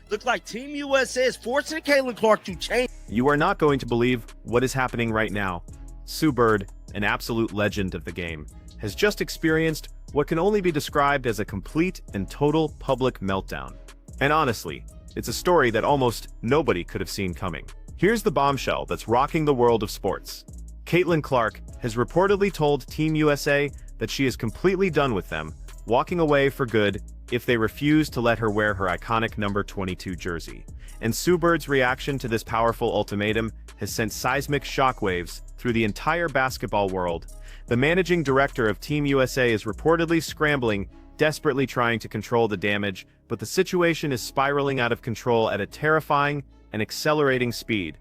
Look like Team USA is forcing Caitlin Clark to change. You are not going to believe what is happening right now. Sue Bird, an absolute legend of the game, has just experienced what can only be described as a complete and total public meltdown. And honestly, it's a story that almost nobody could have seen coming. Here's the bombshell that's rocking the world of sports. Caitlin Clark has reportedly told Team USA that she is completely done with them, walking away for good if they refuse to let her wear her iconic number 22 jersey. And Sue Bird's reaction to this powerful ultimatum has sent seismic shockwaves through the entire basketball world. The managing director of Team USA is reportedly scrambling, desperately trying to control the damage, but the situation is spiraling out of control at a terrifying and accelerating speed.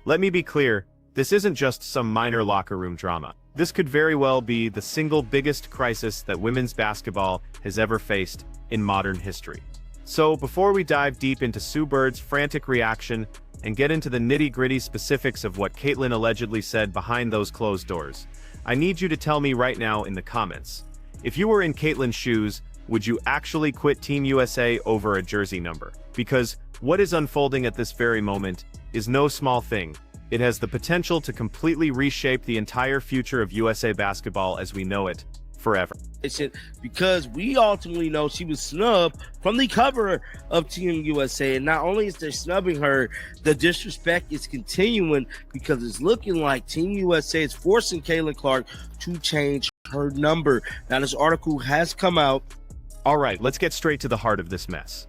Let me be clear, this isn't just some minor locker room drama. This could very well be the single biggest crisis that women's basketball has ever faced in modern history. So before we dive deep into Sue Bird's frantic reaction and get into the nitty-gritty specifics of what Caitlin allegedly said behind those closed doors, I need you to tell me right now in the comments. If you were in Caitlin's shoes, would you actually quit Team USA over a jersey number? Because what is unfolding at this very moment is no small thing. It has the potential to completely reshape the entire future of USA basketball as we know it forever. Because we ultimately know she was snubbed from the cover of Team USA, and not only is they snubbing her, the disrespect is continuing because it's looking like Team USA is forcing Caitlin Clark to change her number. Now this article has come out. All right, let's get straight to the heart of this mess.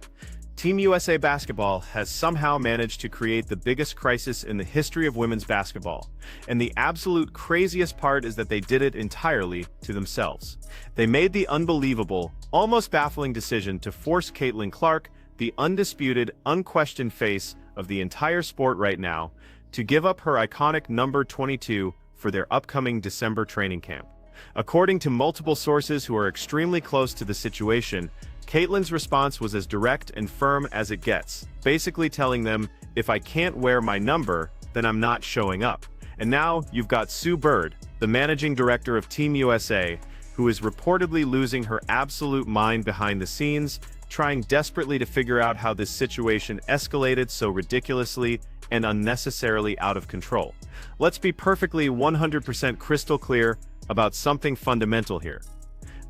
Team USA basketball has somehow managed to create the biggest crisis in the history of women's basketball. And the absolute craziest part is that they did it entirely to themselves. They made the unbelievable, almost baffling decision to force Caitlin Clark, the undisputed, unquestioned face of the entire sport right now, to give up her iconic number 22 for their upcoming December training camp. According to multiple sources who are extremely close to the situation, Caitlin's response was as direct and firm as it gets, basically telling them, if I can't wear my number, then I'm not showing up. And now you've got Sue Bird, the managing director of Team USA, who is reportedly losing her absolute mind behind the scenes, trying desperately to figure out how this situation escalated so ridiculously and unnecessarily out of control. Let's be perfectly 100% crystal clear about something fundamental here.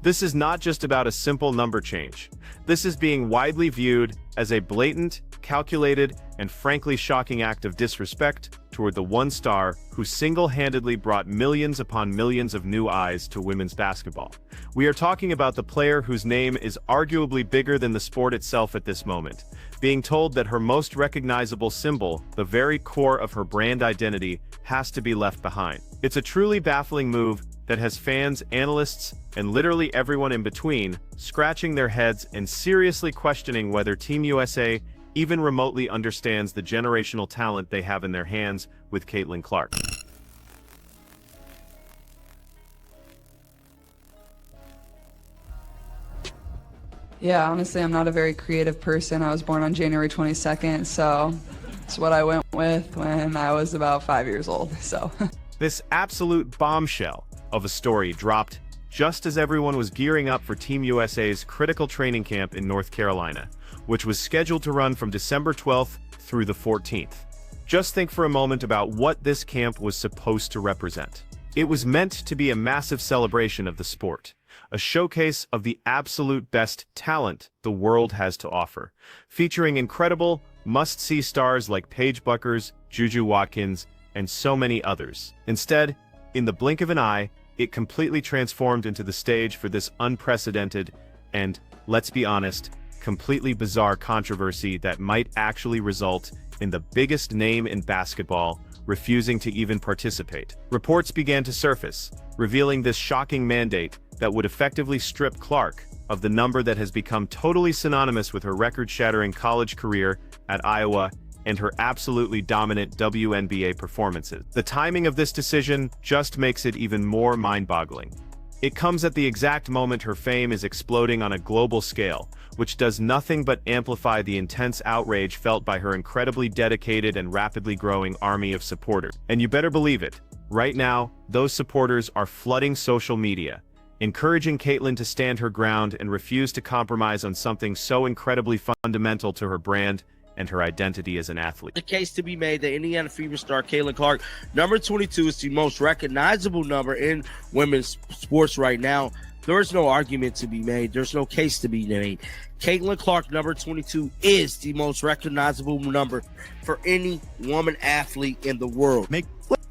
This is not just about a simple number change. This is being widely viewed as a blatant, calculated, and frankly shocking act of disrespect toward the one star who single-handedly brought millions upon millions of new eyes to women's basketball. We are talking about the player whose name is arguably bigger than the sport itself at this moment, being told that her most recognizable symbol, the very core of her brand identity, has to be left behind. It's a truly baffling move that has fans, analysts, and literally everyone in between scratching their heads and seriously questioning whether Team USA even remotely understands the generational talent they have in their hands with Caitlin Clark. Yeah, honestly, I'm not a very creative person. I was born on January 22nd, so it's what I went with when I was about 5 years old, so. This absolute bombshell of a story dropped just as everyone was gearing up for Team USA's critical training camp in North Carolina, which was scheduled to run from December 12th through the 14th. Just think for a moment about what this camp was supposed to represent. It was meant to be a massive celebration of the sport, a showcase of the absolute best talent the world has to offer, featuring incredible, must-see stars like Paige Bueckers, Juju Watkins, and so many others. Instead, in the blink of an eye, it completely transformed into the stage for this unprecedented and, let's be honest, completely bizarre controversy that might actually result in the biggest name in basketball refusing to even participate. Reports began to surface, revealing this shocking mandate that would effectively strip Clark of the number that has become totally synonymous with her record-shattering college career at Iowa and her absolutely dominant WNBA performances. The timing of this decision just makes it even more mind-boggling. It comes at the exact moment her fame is exploding on a global scale, which does nothing but amplify the intense outrage felt by her incredibly dedicated and rapidly growing army of supporters. And you better believe it, right now, those supporters are flooding social media, encouraging Caitlin to stand her ground and refuse to compromise on something so incredibly fundamental to her brand and her identity as an athlete. The case to be made that Indiana Fever star Caitlin Clark, number 22, is the most recognizable number in women's sports right now. There is no argument to be made. There's no case to be made. Caitlin Clark, number 22, is the most recognizable number for any woman athlete in the world.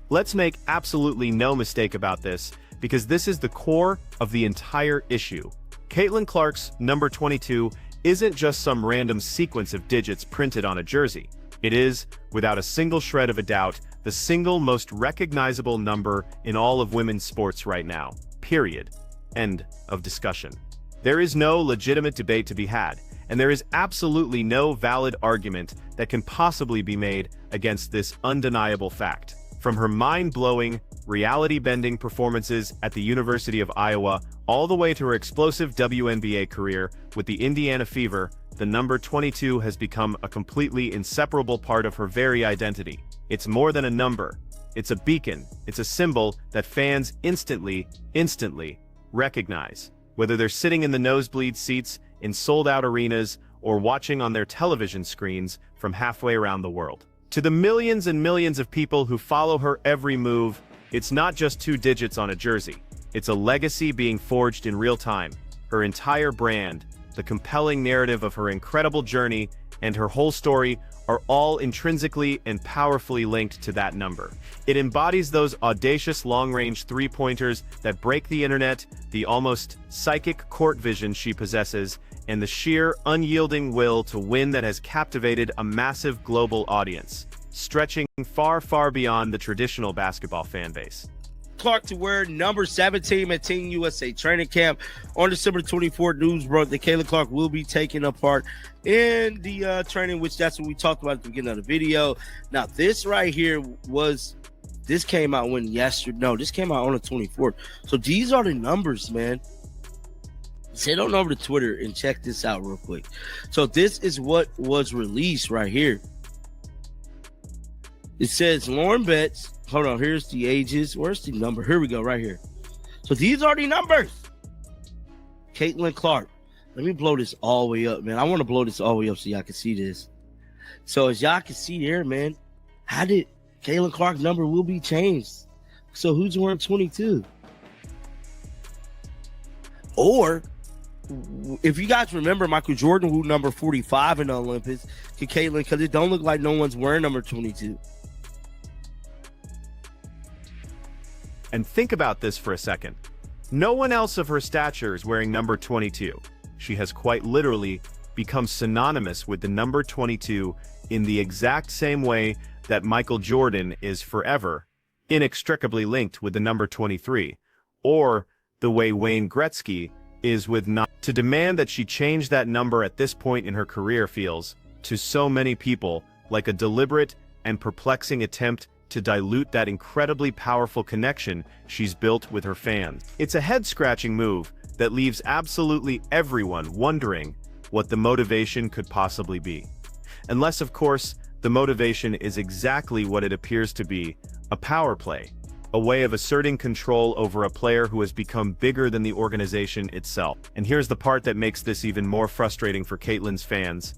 Let's make absolutely no mistake about this, because this is the core of the entire issue. Caitlin Clark's number 22 isn't just some random sequence of digits printed on a jersey. It is, without a single shred of a doubt, the single most recognizable number in all of women's sports right now. Period. End of discussion. There is no legitimate debate to be had, and there is absolutely no valid argument that can possibly be made against this undeniable fact. From her mind-blowing, reality-bending performances at the University of Iowa all the way to her explosive WNBA career with the Indiana Fever, the number 22 has become a completely inseparable part of her very identity. It's more than a number. It's a beacon. It's a symbol that fans instantly recognize. Whether they're sitting in the nosebleed seats in sold-out arenas or watching on their television screens from halfway around the world. To the millions and millions of people who follow her every move, it's not just 2 digits on a jersey. It's a legacy being forged in real time. Her entire brand, the compelling narrative of her incredible journey, and her whole story are all intrinsically and powerfully linked to that number. It embodies those audacious long-range three-pointers that break the internet, the almost psychic court vision she possesses, and the sheer, unyielding will to win that has captivated a massive global audience, stretching far, far beyond the traditional basketball fan base. Clark to wear number 17 at Team USA training camp. On December 24th, news broke that Caitlin Clark will be taking a part in the training, which that's what we talked about at the beginning of the video. Now, this right here this came out this came out on the 24th. So these are the numbers, man. Head on over to Twitter and check this out real quick. So this is what was released right here. It says Lauren Betts. Hold on, here's the ages. Where's the number? Here we go, right here. So these are the numbers. Caitlin Clark. Let me blow this all the way up, man. I want to blow this all the way up so y'all can see this. So as y'all can see there, man, how did Caitlin Clark's number will be changed? So who's wearing 22? Or if you guys remember, Michael Jordan wore number 45 in the Olympics to Caitlin, because it don't look like no one's wearing number 22. And think about this for a second. No one else of her stature is wearing number 22. She has quite literally become synonymous with the number 22 in the exact same way that Michael Jordan is forever inextricably linked with the number 23, or the way Wayne Gretzky is with not. To demand that she change that number at this point in her career feels, to so many people, like a deliberate and perplexing attempt to dilute that incredibly powerful connection she's built with her fans. It's a head-scratching move that leaves absolutely everyone wondering what the motivation could possibly be. Unless, of course, the motivation is exactly what it appears to be, a power play, a way of asserting control over a player who has become bigger than the organization itself. And here's the part that makes this even more frustrating for Caitlin's fans.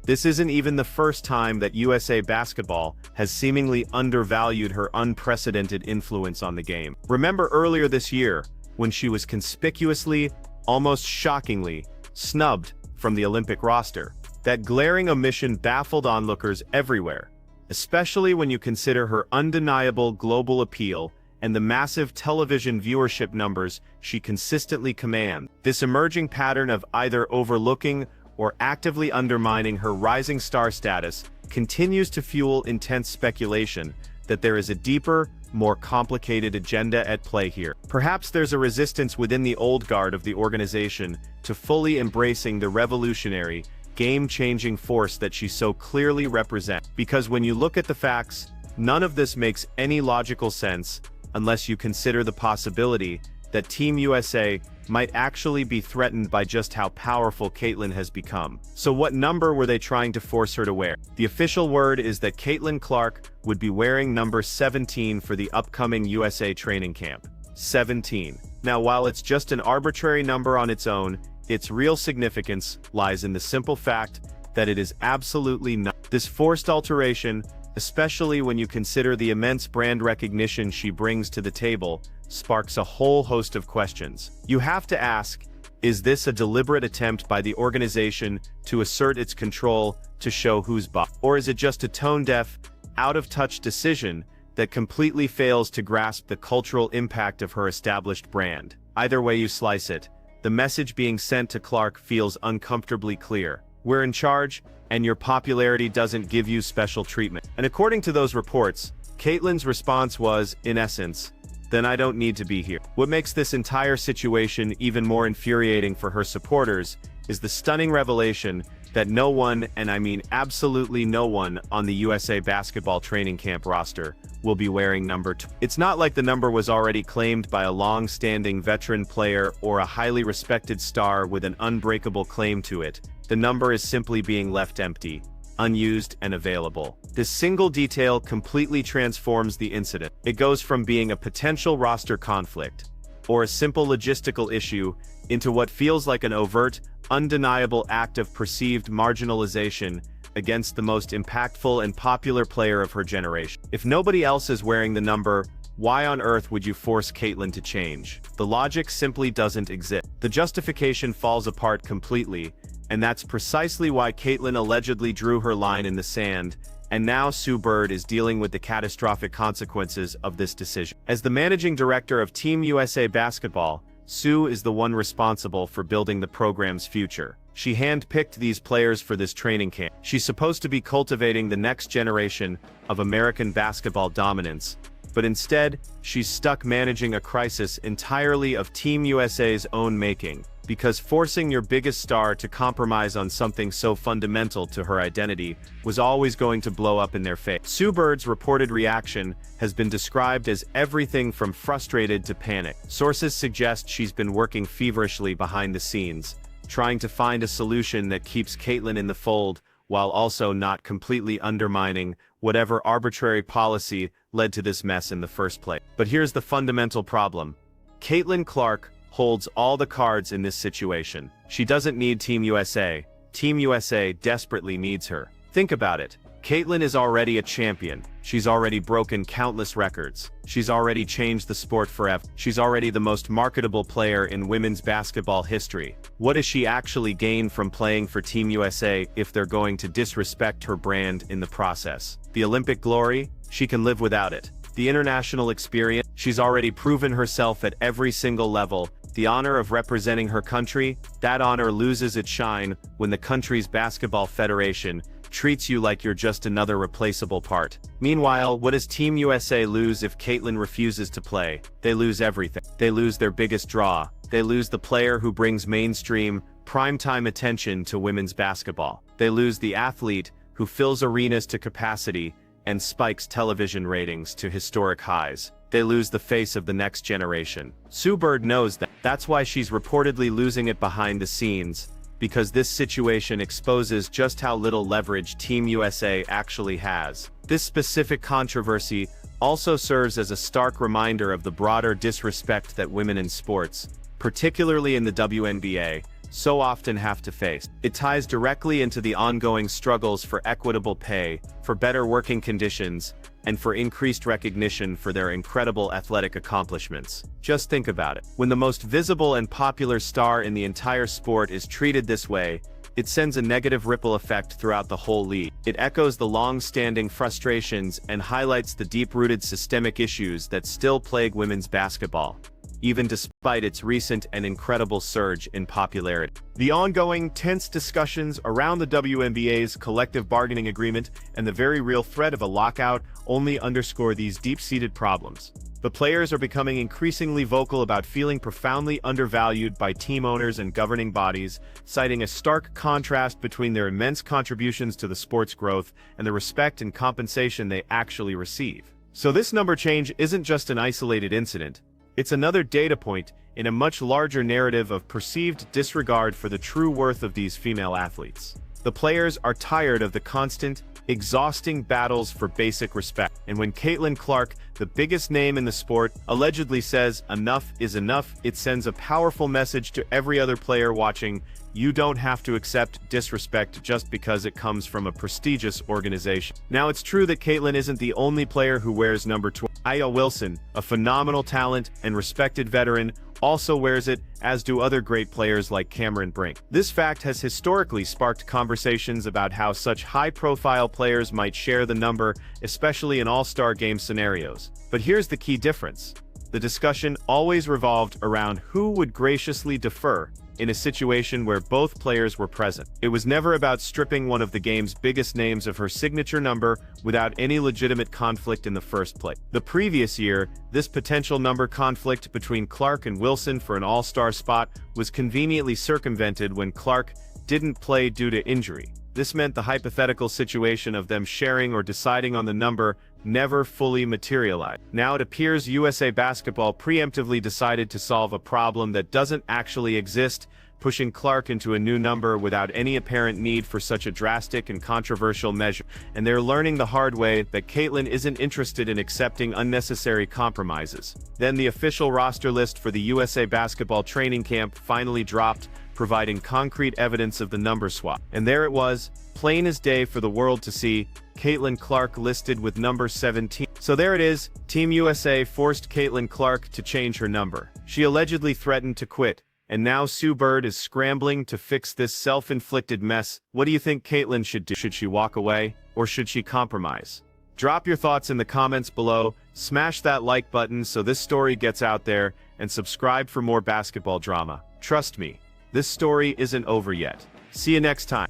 This isn't even the first time that USA Basketball has seemingly undervalued her unprecedented influence on the game. Remember earlier this year, when she was conspicuously, almost shockingly, snubbed from the Olympic roster. That glaring omission baffled onlookers everywhere, especially when you consider her undeniable global appeal and the massive television viewership numbers she consistently commands. This emerging pattern of either overlooking or actively undermining her rising star status continues to fuel intense speculation that there is a deeper, more complicated agenda at play here. Perhaps there's a resistance within the old guard of the organization to fully embracing the revolutionary, game-changing force that she so clearly represents. Because when you look at the facts, none of this makes any logical sense unless you consider the possibility that Team USA might actually be threatened by just how powerful Caitlin has become. So what number were they trying to force her to wear? The official word is that Caitlin Clark would be wearing number 17 for the upcoming USA training camp. 17. Now, while it's just an arbitrary number on its own, its real significance lies in the simple fact that it is absolutely not. This forced alteration, especially when you consider the immense brand recognition she brings to the table, sparks a whole host of questions. You have to ask, is this a deliberate attempt by the organization to assert its control to show who's boss? Or is it just a tone-deaf, out-of-touch decision that completely fails to grasp the cultural impact of her established brand? Either way you slice it, the message being sent to Clark feels uncomfortably clear. We're in charge, and your popularity doesn't give you special treatment. And according to those reports, Caitlyn's response was, in essence, then I don't need to be here. What makes this entire situation even more infuriating for her supporters is the stunning revelation that no one, and I mean absolutely no one, on the USA basketball training camp roster will be wearing number 2. It's not like the number was already claimed by a long-standing veteran player or a highly respected star with an unbreakable claim to it. The number is simply being left empty, unused, and available. This single detail completely transforms the incident. It goes from being a potential roster conflict, or a simple logistical issue, into what feels like an overt, undeniable act of perceived marginalization against the most impactful and popular player of her generation. If nobody else is wearing the number, why on earth would you force Caitlyn to change? The logic simply doesn't exist. The justification falls apart completely, and that's precisely why Caitlyn allegedly drew her line in the sand, and now Sue Bird is dealing with the catastrophic consequences of this decision. As the managing director of Team USA Basketball, Sue is the one responsible for building the program's future. She handpicked these players for this training camp. She's supposed to be cultivating the next generation of American basketball dominance, but instead, she's stuck managing a crisis entirely of Team USA's own making. Because forcing your biggest star to compromise on something so fundamental to her identity was always going to blow up in their face. Sue Bird's reported reaction has been described as everything from frustrated to panic. Sources suggest she's been working feverishly behind the scenes, trying to find a solution that keeps Caitlyn in the fold while also not completely undermining whatever arbitrary policy led to this mess in the first place. But here's the fundamental problem. Caitlyn Clark holds all the cards in this situation. She doesn't need Team USA. Team USA desperately needs her. Think about it. Caitlyn is already a champion. She's already broken countless records. She's already changed the sport forever. She's already the most marketable player in women's basketball history. What does she actually gain from playing for Team USA if they're going to disrespect her brand in the process? The Olympic glory? She can live without it. The international experience? She's already proven herself at every single level. The honor of representing her country? That honor loses its shine when the country's basketball federation treats you like you're just another replaceable part. Meanwhile, what does Team USA lose if Caitlyn refuses to play? They lose everything. They lose their biggest draw. They lose the player who brings mainstream, primetime attention to women's basketball. They lose the athlete who fills arenas to capacity and spikes television ratings to historic highs. They lose the face of the next generation. Sue Bird knows that. That's why she's reportedly losing it behind the scenes, because this situation exposes just how little leverage Team USA actually has. This specific controversy also serves as a stark reminder of the broader disrespect that women in sports, particularly in the WNBA, so often have to face. It ties directly into the ongoing struggles for equitable pay, for better working conditions, and for increased recognition for their incredible athletic accomplishments. Just think about it. When the most visible and popular star in the entire sport is treated this way, it sends a negative ripple effect throughout the whole league. It echoes the long-standing frustrations and highlights the deep-rooted systemic issues that still plague women's basketball, even despite its recent and incredible surge in popularity. The ongoing, tense discussions around the WNBA's collective bargaining agreement and the very real threat of a lockout only underscore these deep-seated problems. The players are becoming increasingly vocal about feeling profoundly undervalued by team owners and governing bodies, citing a stark contrast between their immense contributions to the sport's growth and the respect and compensation they actually receive. So this number change isn't just an isolated incident. It's another data point in a much larger narrative of perceived disregard for the true worth of these female athletes. The players are tired of the constant, exhausting battles for basic respect. And when Caitlyn Clark, the biggest name in the sport, allegedly says enough is enough, it sends a powerful message to every other player watching: You don't have to accept disrespect just because it comes from a prestigious organization. Now, it's true that Caitlyn isn't the only player who wears number 12. Aya Wilson, a phenomenal talent and respected veteran, also wears it, as do other great players like Cameron Brink. This fact has historically sparked conversations about how such high-profile players might share the number, especially in all-star game scenarios. But here's the key difference. The discussion always revolved around who would graciously defer in a situation where both players were present. It was never about stripping one of the game's biggest names of her signature number without any legitimate conflict in the first place. The previous year, this potential number conflict between Clark and Wilson for an all-star spot was conveniently circumvented when Clark didn't play due to injury. This meant the hypothetical situation of them sharing or deciding on the number never fully materialized. Now it appears USA Basketball preemptively decided to solve a problem that doesn't actually exist, pushing Clark into a new number without any apparent need for such a drastic and controversial measure. And they're learning the hard way that Caitlyn isn't interested in accepting unnecessary compromises. Then the official roster list for the USA Basketball training camp finally dropped, providing concrete evidence of the number swap. And there it was, plain as day for the world to see, Caitlyn Clark listed with number 17. So there it is, Team USA forced Caitlyn Clark to change her number. She allegedly threatened to quit, and now Sue Bird is scrambling to fix this self-inflicted mess. What do you think Caitlyn should do? Should she walk away, or should she compromise? Drop your thoughts in the comments below, smash that like button so this story gets out there, and subscribe for more basketball drama. Trust me, this story isn't over yet. See you next time.